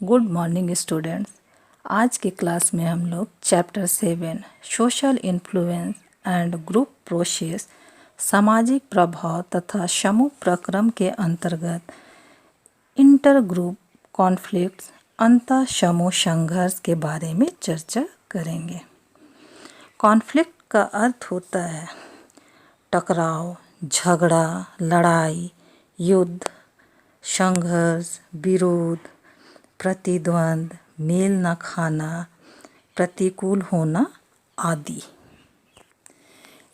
Good morning students. आज के class में हम लोग chapter 7 social influence and group process सामाजिक प्रभाव तथा समूह प्रक्रम के अंतर्गत इंटर ग्रुप कॉन्फ्लिक्ट्स अंतर समूह संघर्ष के बारे में चर्चा करेंगे। कॉन्फ्लिक्ट का अर्थ होता है टकराव, झगड़ा, लड़ाई, युद्ध, संघर्ष, विरोध, प्रतिद्वंद, मेल न खाना, प्रतिकूल होना आदि।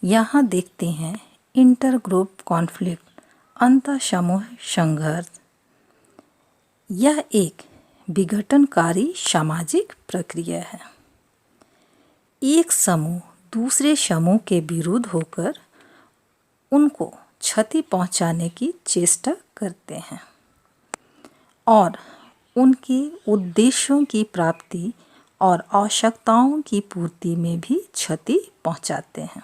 यहाँ देखते हैं इंटर ग्रुप कॉन्फ्लिक्ट अंतर समूह संघर्ष। यह एक विघटनकारी सामाजिक प्रक्रिया है। एक समूह दूसरे समूह के विरुद्ध होकर उनको क्षति पहुंचाने की चेष्टा करते हैं और उनके उद्देश्यों की प्राप्ति और आवश्यकताओं की पूर्ति में भी क्षति पहुंचाते हैं।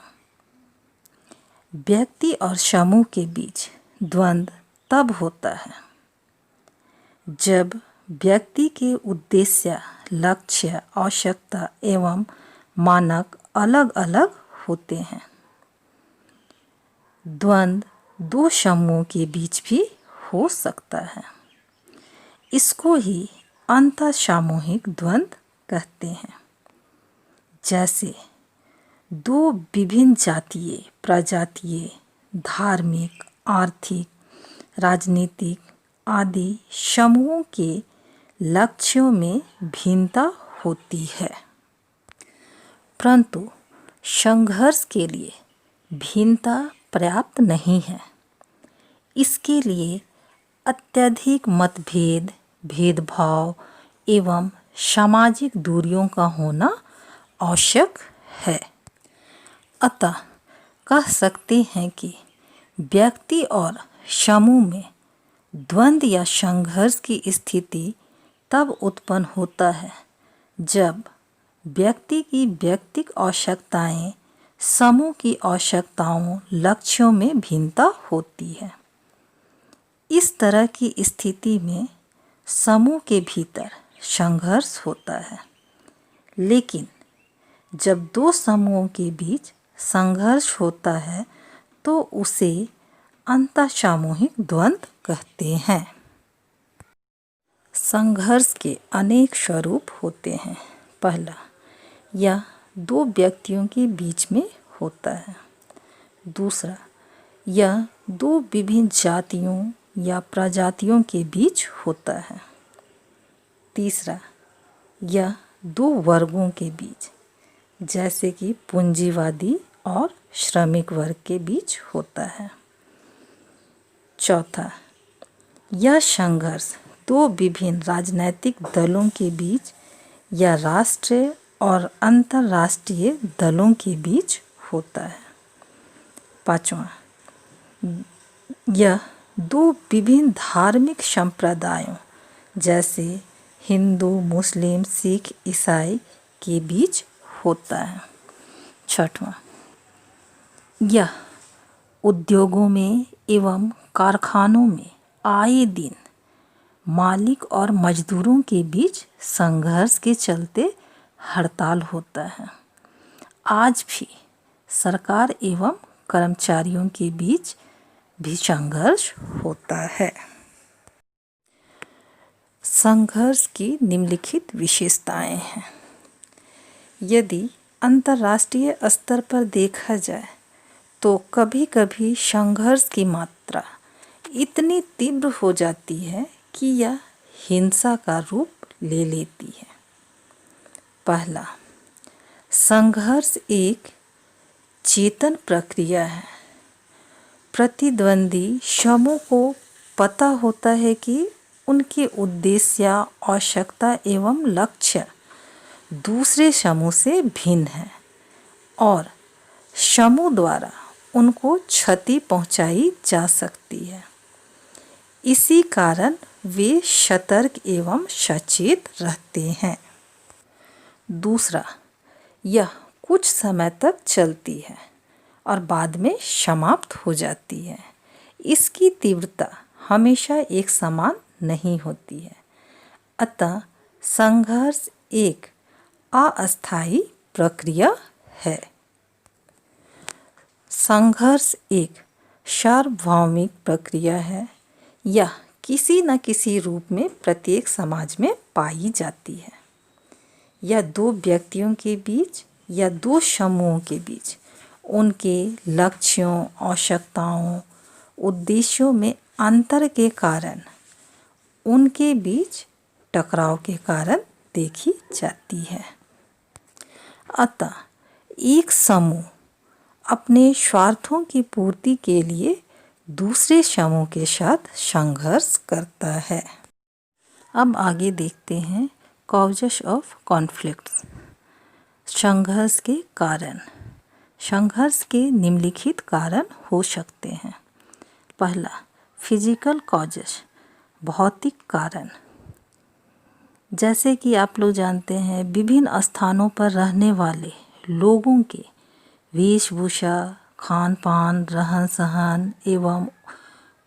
व्यक्ति और समूह के बीच द्वंद्व तब होता है जब व्यक्ति के उद्देश्य, लक्ष्य, आवश्यकता एवं मानक अलग अलग होते हैं। द्वंद्व दो समूहों के बीच भी हो सकता है। इसको ही अंतर सामूहिक द्वंद्व कहते हैं। जैसे दो विभिन्न जातीय, प्रजातीय, धार्मिक, आर्थिक, राजनीतिक आदि समूहों के लक्ष्यों में भिन्नता होती है, परंतु संघर्ष के लिए भिन्नता पर्याप्त नहीं है। इसके लिए अत्यधिक मतभेद, भेदभाव एवं सामाजिक दूरियों का होना आवश्यक है। अतः कह सकते हैं कि व्यक्ति और समूह में द्वंद्व या संघर्ष की स्थिति तब उत्पन्न होता है जब व्यक्ति की व्यक्तिगत आवश्यकताएं समूह की आवश्यकताओं, लक्ष्यों में भिन्नता होती है। इस तरह की स्थिति में समूह के भीतर संघर्ष होता है। लेकिन जब दो समूहों के बीच संघर्ष होता है तो उसे अंतर सामूहिक द्वंद्व कहते हैं। संघर्ष के अनेक स्वरूप होते हैं। पहला, यह दो व्यक्तियों के बीच में होता है। दूसरा, यह दो विभिन्न जातियों या प्रजातियों के बीच होता है। तीसरा, यह दो वर्गों के बीच, जैसे कि पूंजीवादी और श्रमिक वर्ग के बीच होता है। चौथा, यह संघर्ष दो विभिन्न राजनैतिक दलों के बीच या राष्ट्रीय और अंतर्राष्ट्रीय दलों के बीच होता है। पांचवा, यह दो विभिन्न धार्मिक संप्रदायों जैसे हिंदू, मुस्लिम, सिख, ईसाई के बीच होता है। छठवां, यह उद्योगों में एवं कारखानों में आए दिन मालिक और मजदूरों के बीच संघर्ष के चलते हड़ताल होता है। आज भी सरकार एवं कर्मचारियों के बीच भी संघर्ष होता है। संघर्ष की निम्नलिखित विशेषताएं हैं। यदि अंतर्राष्ट्रीय स्तर पर देखा जाए तो कभी कभी संघर्ष की मात्रा इतनी तीव्र हो जाती है कि यह हिंसा का रूप ले लेती है। पहला, संघर्ष एक चेतन प्रक्रिया है। प्रतिद्वंदी समूह को पता होता है कि उनके उद्देश्य, आवश्यकता एवं लक्ष्य दूसरे समूह से भिन्न है और समूह द्वारा उनको क्षति पहुंचाई जा सकती है। इसी कारण वे सतर्क एवं सचेत रहते हैं। दूसरा, यह कुछ समय तक चलती है और बाद में समाप्त हो जाती है। इसकी तीव्रता हमेशा एक समान नहीं होती है। अतः संघर्ष एक अस्थायी प्रक्रिया है। संघर्ष एक सार्वभौमिक प्रक्रिया है। यह किसी न किसी रूप में प्रत्येक समाज में पाई जाती है। यह दो व्यक्तियों के बीच या दो समूहों के बीच उनके लक्ष्यों, आवश्यकताओं, उद्देश्यों में अंतर के कारण, उनके बीच टकराव के कारण देखी जाती है। अतः एक समूह अपने स्वार्थों की पूर्ति के लिए दूसरे समूह के साथ संघर्ष करता है। अब आगे देखते हैं कॉजेस ऑफ कॉन्फ्लिक्ट्स। संघर्ष के कारण। संघर्ष के निम्नलिखित कारण हो सकते हैं। पहला, फिजिकल कॉजेस, भौतिक कारण। जैसे कि आप लोग जानते हैं, विभिन्न स्थानों पर रहने वाले लोगों के वेशभूषा, खान पान, रहन सहन एवं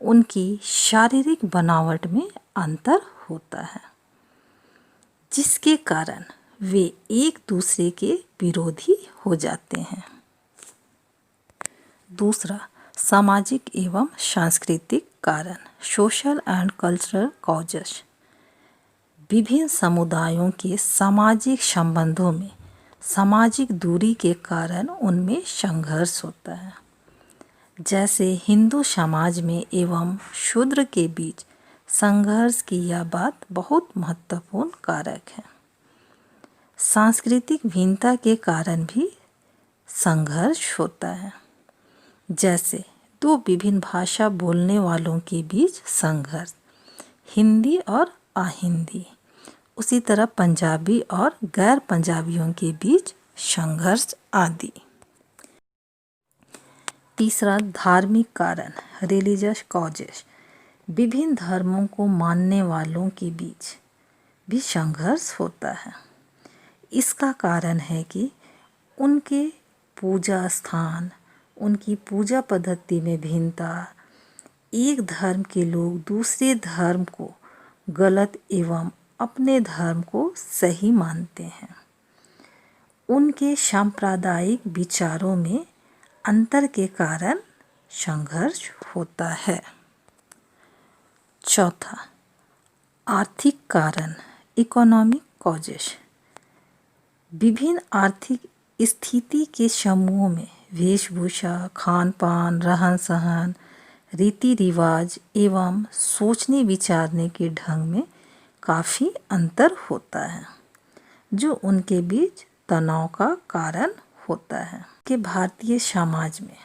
उनकी शारीरिक बनावट में अंतर होता है, जिसके कारण वे एक दूसरे के विरोधी हो जाते हैं। दूसरा, सामाजिक एवं सांस्कृतिक कारण, सोशल एंड कल्चरल कॉजेस। विभिन्न समुदायों के सामाजिक संबंधों में सामाजिक दूरी के कारण उनमें संघर्ष होता है। जैसे हिंदू समाज में एवं शूद्र के बीच संघर्ष की यह बात बहुत महत्वपूर्ण कारक है। सांस्कृतिक भिन्नता के कारण भी संघर्ष होता है। जैसे दो विभिन्न भाषा बोलने वालों के बीच संघर्ष, हिंदी और अहिंदी। उसी तरह पंजाबी और गैर पंजाबियों के बीच संघर्ष आदि। तीसरा, धार्मिक कारण, रिलीजियस कॉजेस। विभिन्न धर्मों को मानने वालों के बीच भी संघर्ष होता है। इसका कारण है कि उनके पूजा स्थान, उनकी पूजा पद्धति में भिन्नता, एक धर्म के लोग दूसरे धर्म को गलत एवं अपने धर्म को सही मानते हैं। उनके सांप्रदायिक विचारों में अंतर के कारण संघर्ष होता है। चौथा, आर्थिक कारण, इकोनॉमिक कॉजेस। विभिन्न आर्थिक स्थिति के समूहों में वेशभूषा, खान पान, रहन सहन, रीति रिवाज एवं सोचने विचारने के ढंग में काफ़ी अंतर होता है, जो उनके बीच तनाव का कारण होता है। कि भारतीय समाज में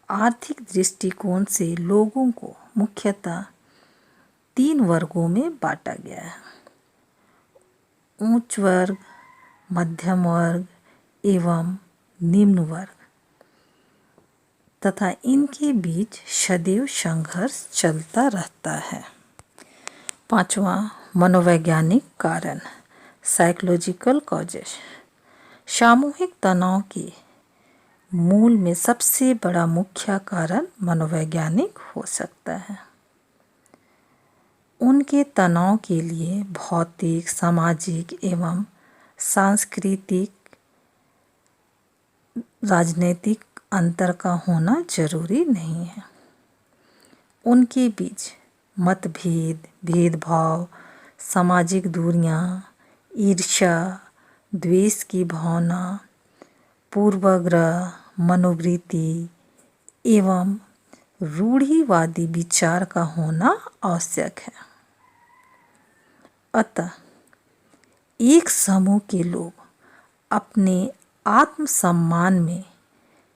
आर्थिक दृष्टिकोण से लोगों को मुख्यतः 3 वर्गों में बांटा गया है। उच्च वर्ग, मध्यम वर्ग एवं निम्न वर्ग, तथा इनके बीच सदैव संघर्ष चलता रहता है। पांचवा, मनोवैज्ञानिक कारण, साइकोलॉजिकल कॉजेस। सामूहिक तनाव के मूल में सबसे बड़ा मुख्य कारण मनोवैज्ञानिक हो सकता है। उनके तनाव के लिए भौतिक, सामाजिक एवं सांस्कृतिक, राजनीतिक अंतर का होना जरूरी नहीं है। उनके बीच मतभेद, भेदभाव, सामाजिक दूरियां, ईर्ष्या, द्वेष की भावना, पूर्वाग्रह, मनोवृत्ति एवं रूढ़िवादी विचार का होना आवश्यक है। अतः एक समूह के लोग अपने आत्मसम्मान में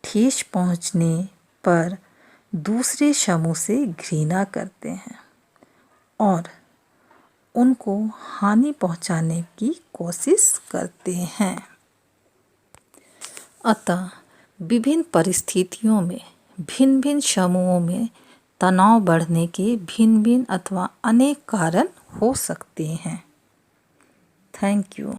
ठेस पहुंचने पर दूसरे समूह से घृणा करते हैं और उनको हानि पहुंचाने की कोशिश करते हैं। अतः विभिन्न परिस्थितियों में भिन्न भिन्न समूहों में तनाव बढ़ने के भिन्न भिन्न अथवा अनेक कारण हो सकते हैं। Thank you.